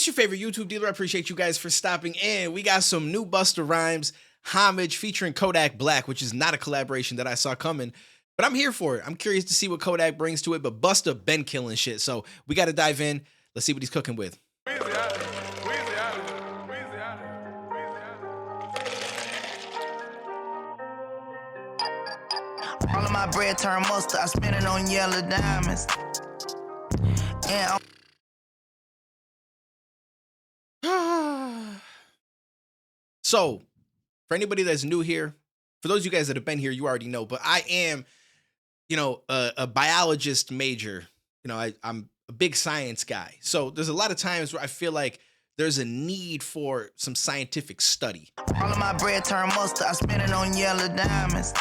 It's your favorite YouTube dealer. I appreciate you guys for stopping in. We got some new Busta Rhymes, Homage featuring Kodak Black, which is not a collaboration that I saw coming, but I'm here for it. I'm curious to see what Kodak brings to it, but Busta been killing shit, so we got to dive in. Let's see what he's cooking with. All of my bread turned mustard, I spend it on yellow diamonds. And So, for anybody that's new here, for those of you guys that have been here, you already know, but I am, a biologist major. I'm a big science guy. So there's a lot of times where I feel like there's a need for some scientific study. all of my bread turned mustard, I spend it on yellow diamonds.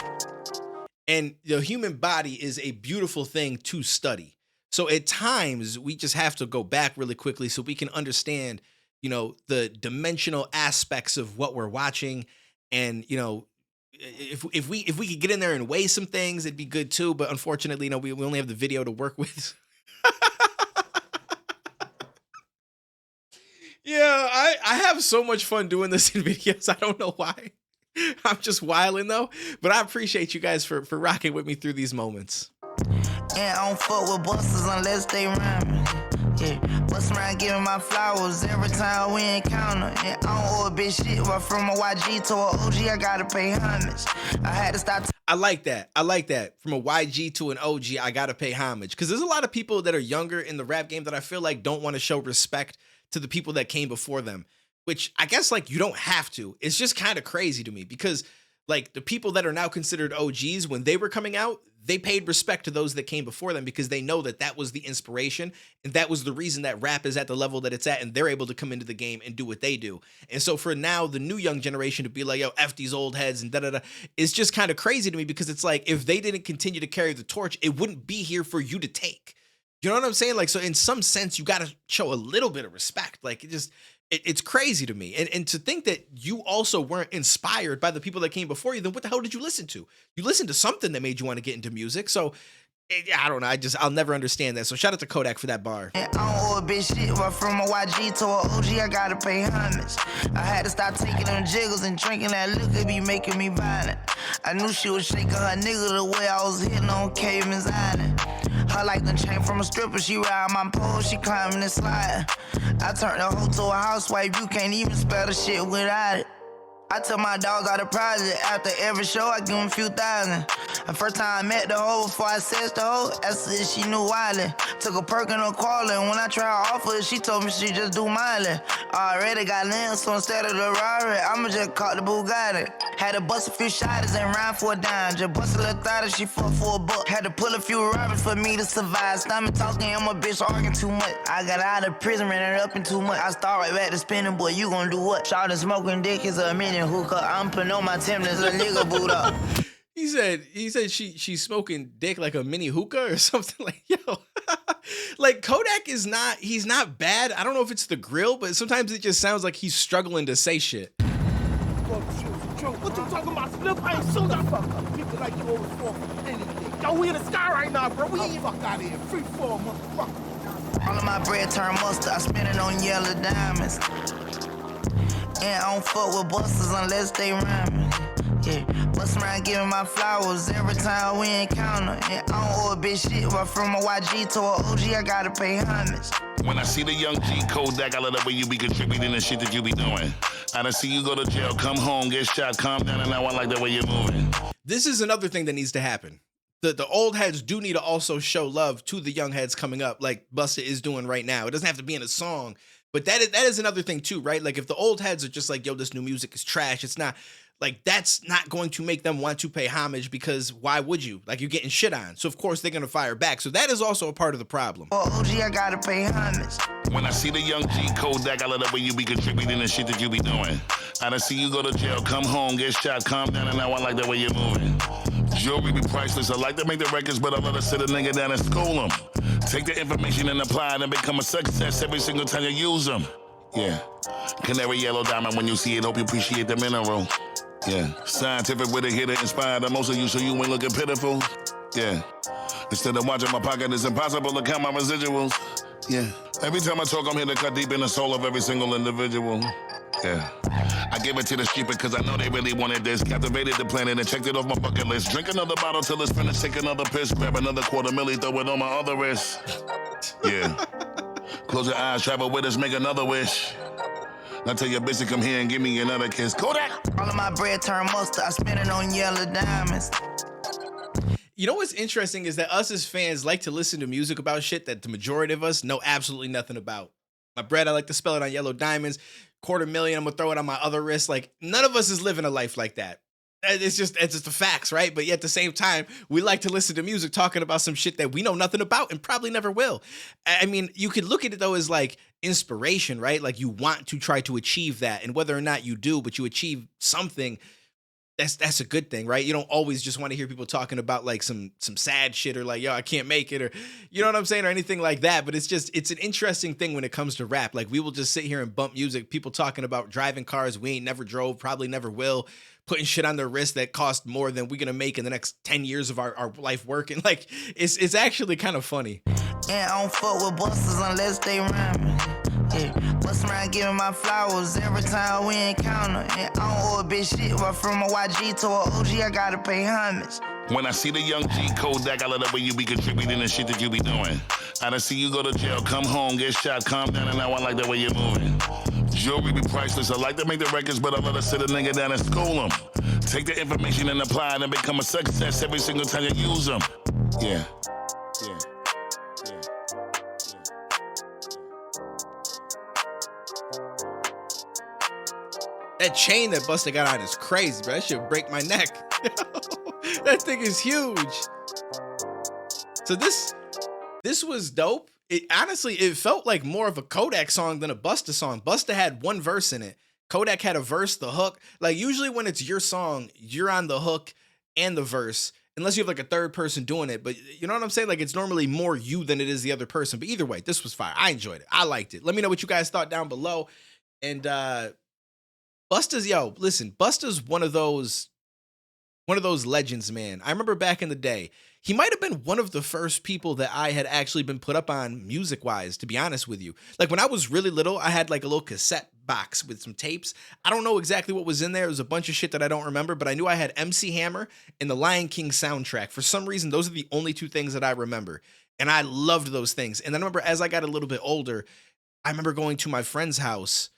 And the human body is a beautiful thing to study. So at times we just have to go back really quickly so we can understand, the dimensional aspects of what we're watching. And, if we could get in there and weigh some things, it'd be good too. But unfortunately, we only have the video to work with. Yeah, I have so much fun doing this in videos. I don't know why. I'm just wilding though, but I appreciate you guys for rocking with me through these moments. And I don't fuck with busters unless they rhyming. Yeah, bust around giving my flowers every time we encounter. And I don't owe a bitch shit, but from a YG to an OG, I gotta pay homage. I had to stop. I like that. From a YG to an OG, I gotta pay homage. Because there's a lot of people that are younger in the rap game that I feel like don't want to show respect to the people that came before them. Which I guess you don't have to. It's just kind of crazy to me because the people that are now considered OGs, when they were coming out, they paid respect to those that came before them because they know that that was the inspiration and that was the reason that rap is at the level that it's at and they're able to come into the game and do what they do. And so for now, the new young generation to be like, yo, F these old heads and da-da-da, it's just kind of crazy to me because it's like, if they didn't continue to carry the torch, it wouldn't be here for you to take. You know what I'm saying? So in some sense, you got to show a little bit of respect. It's crazy to me. And to think that you also weren't inspired by the people that came before you, then what the hell did you listen to? You listened to something that made you want to get into music. So I don't know. I'll never understand that. So shout out to Kodak for that bar. And I don't owe a bitch shit, but from a YG to an OG, I gotta pay homage. I had to stop taking them jiggles and drinking that liquor be making me violent. I knew she was shaking her nigga the way I was hitting on Caveman's Island. Her like the chain from a stripper, she ride my pole, she climbing and sliding. I turned the hoe to a housewife, you can't even spell the shit without it. I took my dogs out of project. After every show, I give them a few thousand. The first time I met the hoe, before I said the hoe, I said she knew wildin'. Took a perk and a calling. When I tried to offer it, she told me she just do miling. I already got limbs, so instead of the Rari, I'ma just call the Bugatti. Had to bust a few shotters and rhyme for a dime. Just bust a little thought and she fucked for a buck. Had to pull a few robbers for me to survive. Stop me talking, I'm a bitch arguing too much. I got out of prison, ran it up in too much. I start right back to spinning, boy, you gon' do what? Shawty smoking dick is a mini hookah. I'm putting on my Timberlands, a nigga boot up. He said she's smoking dick like a mini hookah or something. Yo. Kodak he's not bad. I don't know if it's the grill, but sometimes it just sounds like he's struggling to say shit. What you talking about, Slip? I ain't soon that fuck up. People like you always fall for anything. Yo, we in the sky right now, bro. We ain't fuck out of here. Free fall, motherfucker. All of my bread turned mustard, I spend it on yellow diamonds. And I don't fuck with busters unless they rhyming. Yeah, bust around giving my flowers every time we encounter. And I don't owe a bitch shit, but from a YG to an OG, I gotta pay homage. When I see the young G Kodak, I love the way you be contributing the shit that you be doing. I done see you go to jail, come home, get shot, calm down, and now I like the way you're moving. This is another thing that needs to happen. The old heads do need to also show love to the young heads coming up, like Busta is doing right now. It doesn't have to be in a song, but that is another thing too, right? If the old heads are just like, yo, this new music is trash, it's not, that's not going to make them want to pay homage because why would you? You're getting shit on. So of course they're going to fire back. So that is also a part of the problem. For OG, I gotta pay homage. When I see the young G Kodak, I love the way you be contributing the shit that you be doing. I done see you go to jail, come home, get shot, calm down, and now I like the way you're moving. Jewelry be priceless. I like to make the records, but I love to sit a nigga down and school them. Take the information and apply it and become a success every single time you use them. Yeah. Canary yellow diamond, when you see it, hope you appreciate the mineral. Yeah. Scientific with a hit to inspire the most of you so you ain't looking pitiful. Yeah. Instead of watching my pocket, it's impossible to count my residuals. Yeah. Every time I talk, I'm here to cut deep in the soul of every single individual. Yeah. I give it to the street because I know they really wanted this. Captivated the planet and checked it off my bucket list. Drink another bottle till it's finished. Take another piss. Grab another $250,000, throw it on my other wrist. Yeah. Close your eyes, travel with us, make another wish. Now tell your bitch to come here and give me another kiss. Kodak! All of my bread turned mustard, I spend it on yellow diamonds. You know what's interesting is that us as fans like to listen to music about shit that the majority of us know absolutely nothing about. My bread, I like to spell it on yellow diamonds. $250,000, I'm gonna throw it on my other wrist. Like, none of us is living a life like that. It's just the facts, right? But yet at the same time, we like to listen to music talking about some shit that we know nothing about and probably never will. I mean, you could look at it though as like inspiration, right? Like you want to try to achieve that, and whether or not you do, but you achieve something, that's a good thing, right? You don't always just want to hear people talking about like some sad shit or like, yo, I can't make it, or you know what I'm saying, or anything like that. But it's an interesting thing when it comes to rap. Like we will just sit here and bump music, people talking about driving cars we ain't never drove, probably never will, putting shit on their wrist that cost more than we're gonna make in the next 10 years of our life working. Like it's actually kind of funny. Yeah, I don't fuck with busters unless they rhyming. Yeah, bust around giving my flowers every time we encounter. Yeah, I don't owe a bitch shit, but from a YG to a OG, I gotta pay homage. When I see the young G Kodak, I love the way you be contributing the shit that you be doing. I done see you go to jail, come home, get shot, calm down, and now I like the way you're moving. Jewelry be priceless. I like to make the records, but I love to sit a nigga down and school them. Take the information and apply it and become a success every single time you use them. Yeah. Yeah. That chain that Busta got on is crazy, bro. That should break my neck. That thing is huge. So this was dope. It honestly, it felt like more of a Kodak song than a Busta song. Busta had one verse in it. Kodak had a verse, the hook. Like usually when it's your song, you're on the hook and the verse, unless you have like a third person doing it. But you know what I'm saying? Like it's normally more you than it is the other person. But either way, this was fire. I enjoyed it. I liked it. Let me know what you guys thought down below. And Busta's one of those legends, man. I remember back in the day, he might have been one of the first people that I had actually been put up on music-wise, to be honest with you. Like when I was really little, I had like a little cassette box with some tapes. I don't know exactly what was in there. It was a bunch of shit that I don't remember, but I knew I had MC Hammer and the Lion King soundtrack. For some reason, those are the only two things that I remember. And I loved those things. And then I remember as I got a little bit older, I remember going to my friend's house,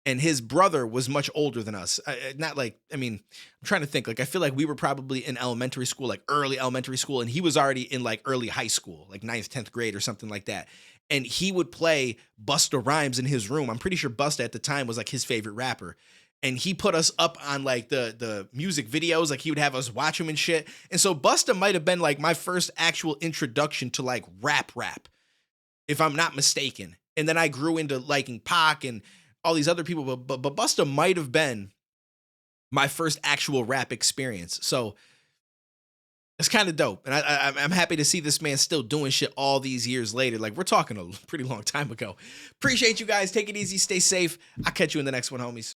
and his brother was much older than us. I'm trying to think. Like, I feel like we were probably in elementary school, like early elementary school, and he was already in like early high school, like 9th, 10th grade or something like that. And he would play Busta Rhymes in his room. I'm pretty sure Busta at the time was like his favorite rapper. And he put us up on like the music videos. Like he would have us watch him and shit. And so Busta might have been like my first actual introduction to like rap, if I'm not mistaken. And then I grew into liking Pac and all these other people, but Busta might have been my first actual rap experience. So it's kind of dope. And I'm happy to see this man still doing shit all these years later. Like we're talking a pretty long time ago. Appreciate you guys. Take it easy. Stay safe. I'll catch you in the next one, homies.